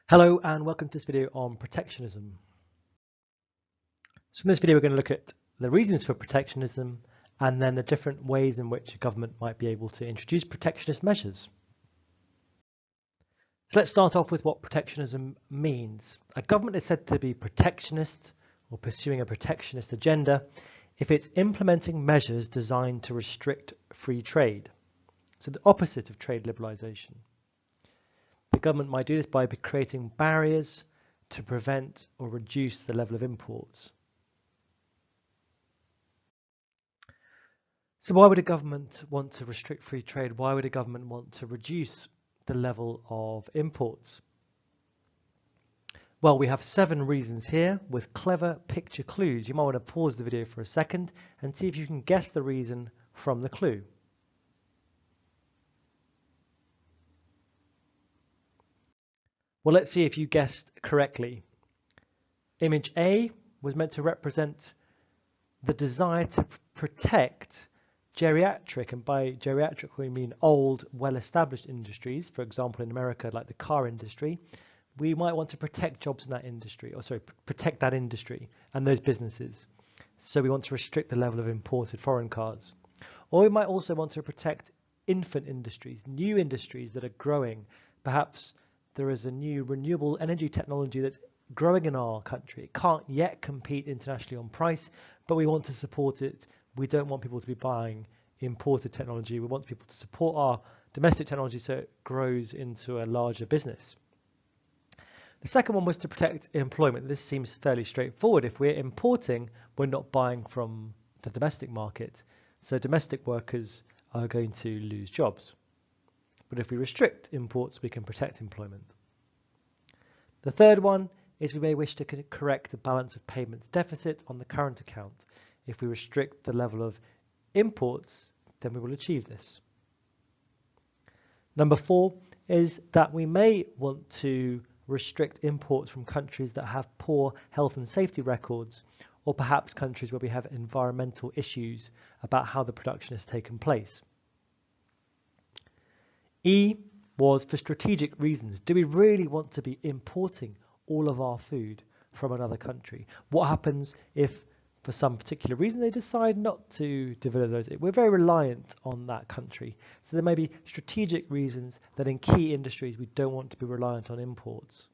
Hello and welcome to this video on protectionism. So in this video we're going to look at the reasons for protectionism and then the different ways in which a government might be able to introduce protectionist measures. So let's start off with what protectionism means. A government is said to be protectionist or pursuing a protectionist agenda if it's implementing measures designed to restrict free trade. So the opposite of trade liberalisation. The government might do this by creating barriers to prevent or reduce the level of imports. So why would a government want to restrict free trade? Why would a government want to reduce the level of imports? Well, we have 7 reasons here with clever picture clues. You might want to pause the video for a second and see if you can guess the reason from the clue. Well, let's see if you guessed correctly. Image A was meant to represent the desire to protect geriatric, and by geriatric we mean old, well-established industries. For example, in America, like the car industry, we might want to protect jobs in that industry, protect that industry and those businesses. So we want to restrict the level of imported foreign cars. Or we might also want to protect infant industries, new industries that are growing. Perhaps there is a new renewable energy technology that's growing in our country. It can't yet compete internationally on price, but we want to support it. We don't want people to be buying imported technology. We want people to support our domestic technology so it grows into a larger business. The second one was to protect employment. This seems fairly straightforward. If we're importing, we're not buying from the domestic market. So domestic workers are going to lose jobs. But if we restrict imports, we can protect employment. The third one is we may wish to correct the balance of payments deficit on the current account. If we restrict the level of imports, then we will achieve this. Number 4 is that we may want to restrict imports from countries that have poor health and safety records, or perhaps countries where we have environmental issues about how the production has taken place. E was for strategic reasons. Do we really want to be importing all of our food from another country? What happens if, for some particular reason, they decide not to deliver those? We're very reliant on that country. So there may be strategic reasons that in key industries we don't want to be reliant on imports.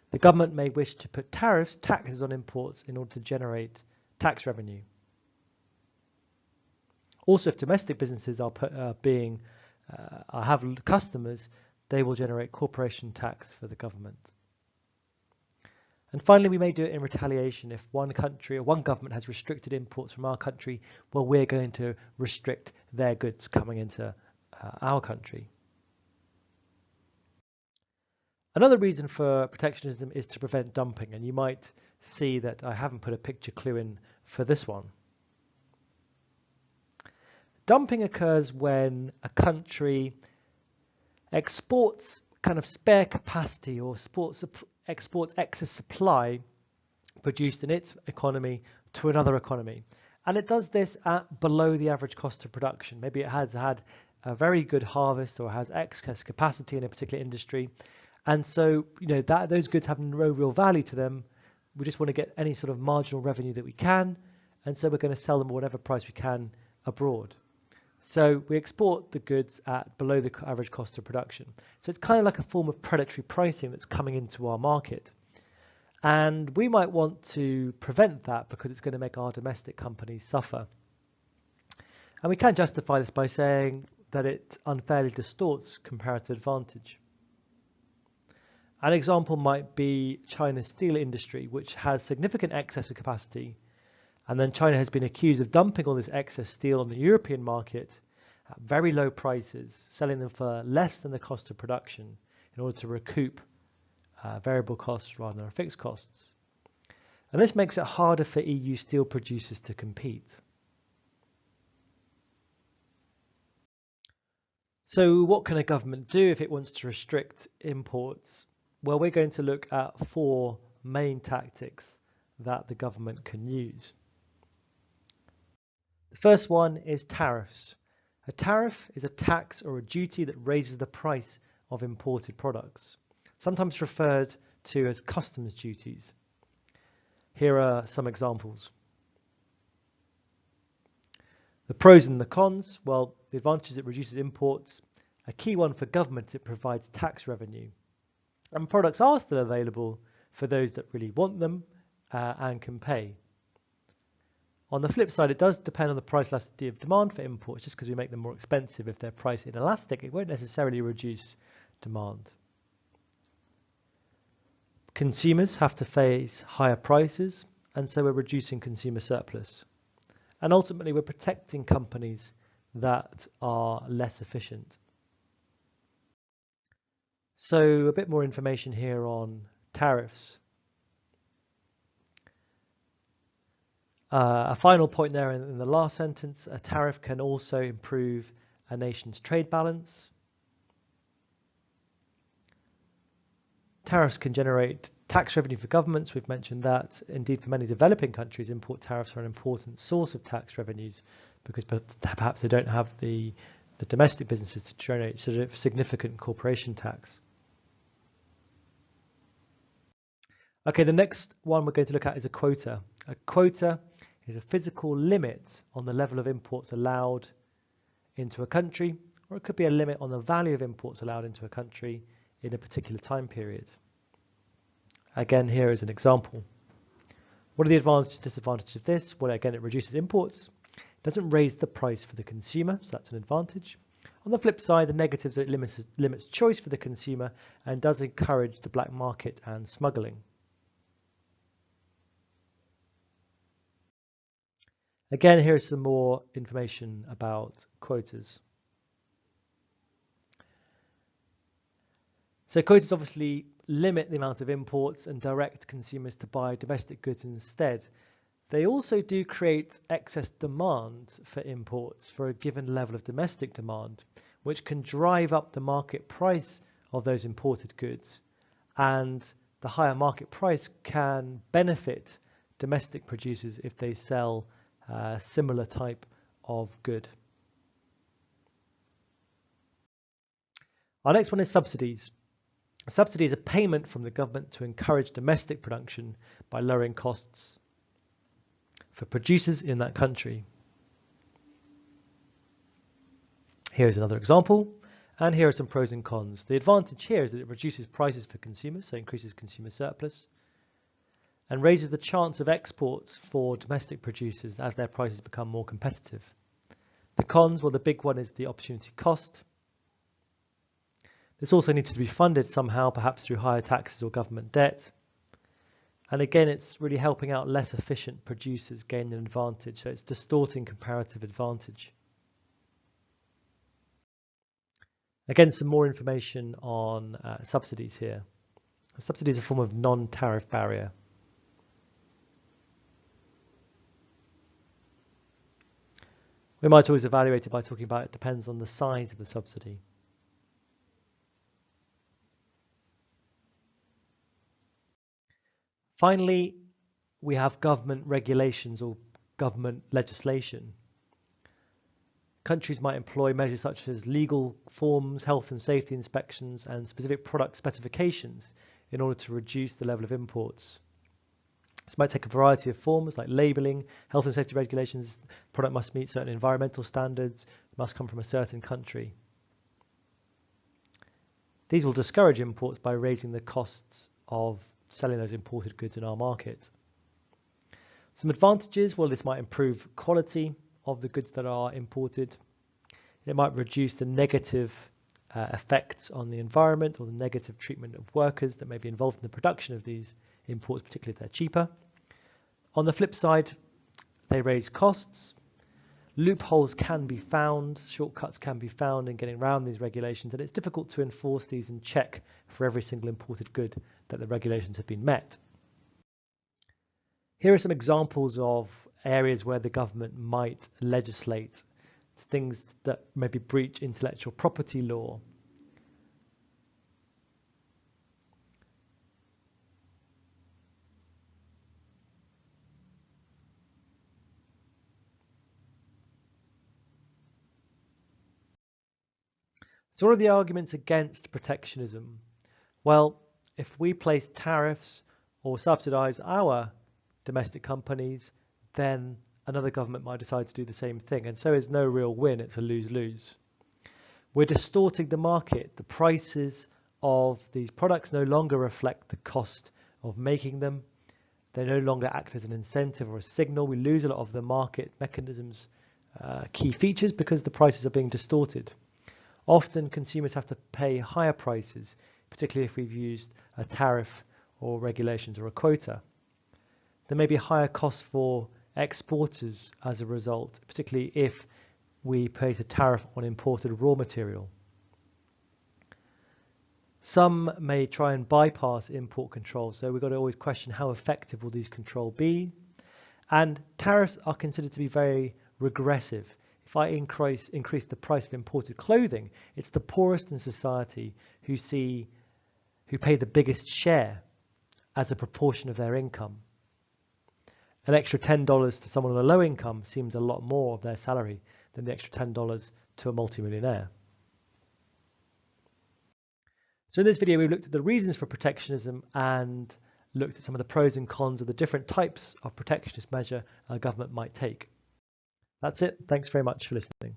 The government may wish to put taxes on imports in order to generate tax revenue. Also, if domestic businesses are have customers, they will generate corporation tax for the government. And finally, we may do it in retaliation. If one country or one government has restricted imports from our country, well, we're going to restrict their goods coming into our country. Another reason for protectionism is to prevent dumping, and you might see that I haven't put a picture clue in for this one. Dumping occurs when a country exports kind of spare capacity or exports excess supply produced in its economy to another economy. And it does this at below the average cost of production. Maybe it has had a very good harvest or has excess capacity in a particular industry. And so, those goods have no real value to them. We just want to get any sort of marginal revenue that we can. And so we're going to sell them at whatever price we can abroad. So we export the goods at below the average cost of production. So it's kind of like a form of predatory pricing that's coming into our market. And we might want to prevent that because it's going to make our domestic companies suffer. And we can justify this by saying that it unfairly distorts comparative advantage. An example might be China's steel industry, which has significant excess of capacity. And then China has been accused of dumping all this excess steel on the European market at very low prices, selling them for less than the cost of production in order to recoup variable costs rather than fixed costs. And this makes it harder for EU steel producers to compete. So what can a government do if it wants to restrict imports? Well, we're going to look at 4 main tactics that the government can use. The first one is tariffs. A tariff is a tax or a duty that raises the price of imported products. sometimes referred to as customs duties. Here are some examples. The pros and the cons. Well, the advantage is it reduces imports. A key one for government, it provides tax revenue. And products are still available for those that really want them and can pay. On the flip side, it does depend on the price elasticity of demand for imports. Just because we make them more expensive, if they're price inelastic, it won't necessarily reduce demand. Consumers have to face higher prices, and so we're reducing consumer surplus. And ultimately, we're protecting companies that are less efficient. So a bit more information here on tariffs. A final point there in the last sentence, a tariff can also improve a nation's trade balance. Tariffs can generate tax revenue for governments. We've mentioned that. Indeed, for many developing countries, import tariffs are an important source of tax revenues because perhaps they don't have the domestic businesses to generate sort of significant corporation tax. Okay, the next one we're going to look at is a quota. A quota is a physical limit on the level of imports allowed into a country, or it could be a limit on the value of imports allowed into a country in a particular time period. Again, here is an example. What are the advantages and disadvantages of this? Well, again, it reduces imports. It doesn't raise the price for the consumer, so that's an advantage. On the flip side, the negatives are it limits choice for the consumer and does encourage the black market and smuggling. Again, here is some more information about quotas. So quotas obviously limit the amount of imports and direct consumers to buy domestic goods instead. They also do create excess demand for imports for a given level of domestic demand, which can drive up the market price of those imported goods. And the higher market price can benefit domestic producers if they sell similar type of good. Our next one is subsidies. A subsidy is a payment from the government to encourage domestic production by lowering costs for producers in that country. Here's another example, and here are some pros and cons. The advantage here is that it reduces prices for consumers, so increases consumer surplus, and raises the chance of exports for domestic producers as their prices become more competitive. The cons, well, the big one is the opportunity cost. This also needs to be funded somehow, perhaps through higher taxes or government debt. And again, it's really helping out less efficient producers gain an advantage, so it's distorting comparative advantage. Again, some more information on subsidies here. A subsidy is a form of non-tariff barrier. We might always evaluate it by talking about it depends on the size of the subsidy. Finally, we have government regulations or government legislation. Countries might employ measures such as legal forms, health and safety inspections, and specific product specifications in order to reduce the level of imports. This might take a variety of forms like labelling, health and safety regulations, product must meet certain environmental standards, must come from a certain country. These will discourage imports by raising the costs of selling those imported goods in our market. Some advantages, well, this might improve quality of the goods that are imported. It might reduce the negative effects on the environment or the negative treatment of workers that may be involved in the production of these imports, particularly if they're cheaper. On the flip side, they raise costs. Loopholes can be found, shortcuts can be found in getting around these regulations, and it's difficult to enforce these and check for every single imported good that the regulations have been met. Here are some examples of areas where the government might legislate things that maybe breach intellectual property law. So what are the arguments against protectionism? Well, if we place tariffs or subsidize our domestic companies, then another government might decide to do the same thing. And so it's no real win, it's a lose-lose. We're distorting the market. The prices of these products no longer reflect the cost of making them. They no longer act as an incentive or a signal. We lose a lot of the market mechanisms, key features, because the prices are being distorted. Often consumers have to pay higher prices, particularly if we've used a tariff or regulations or a quota. There may be higher costs for exporters as a result, particularly if we place a tariff on imported raw material. Some may try and bypass import controls, so we've got to always question how effective will these controls be. And tariffs are considered to be very regressive. If I increase the price of imported clothing, it's the poorest in society who pay the biggest share as a proportion of their income. An extra $10 to someone on a low income seems a lot more of their salary than the extra $10 to a multimillionaire. So in this video, we've looked at the reasons for protectionism and looked at some of the pros and cons of the different types of protectionist measure a government might take. That's it. Thanks very much for listening.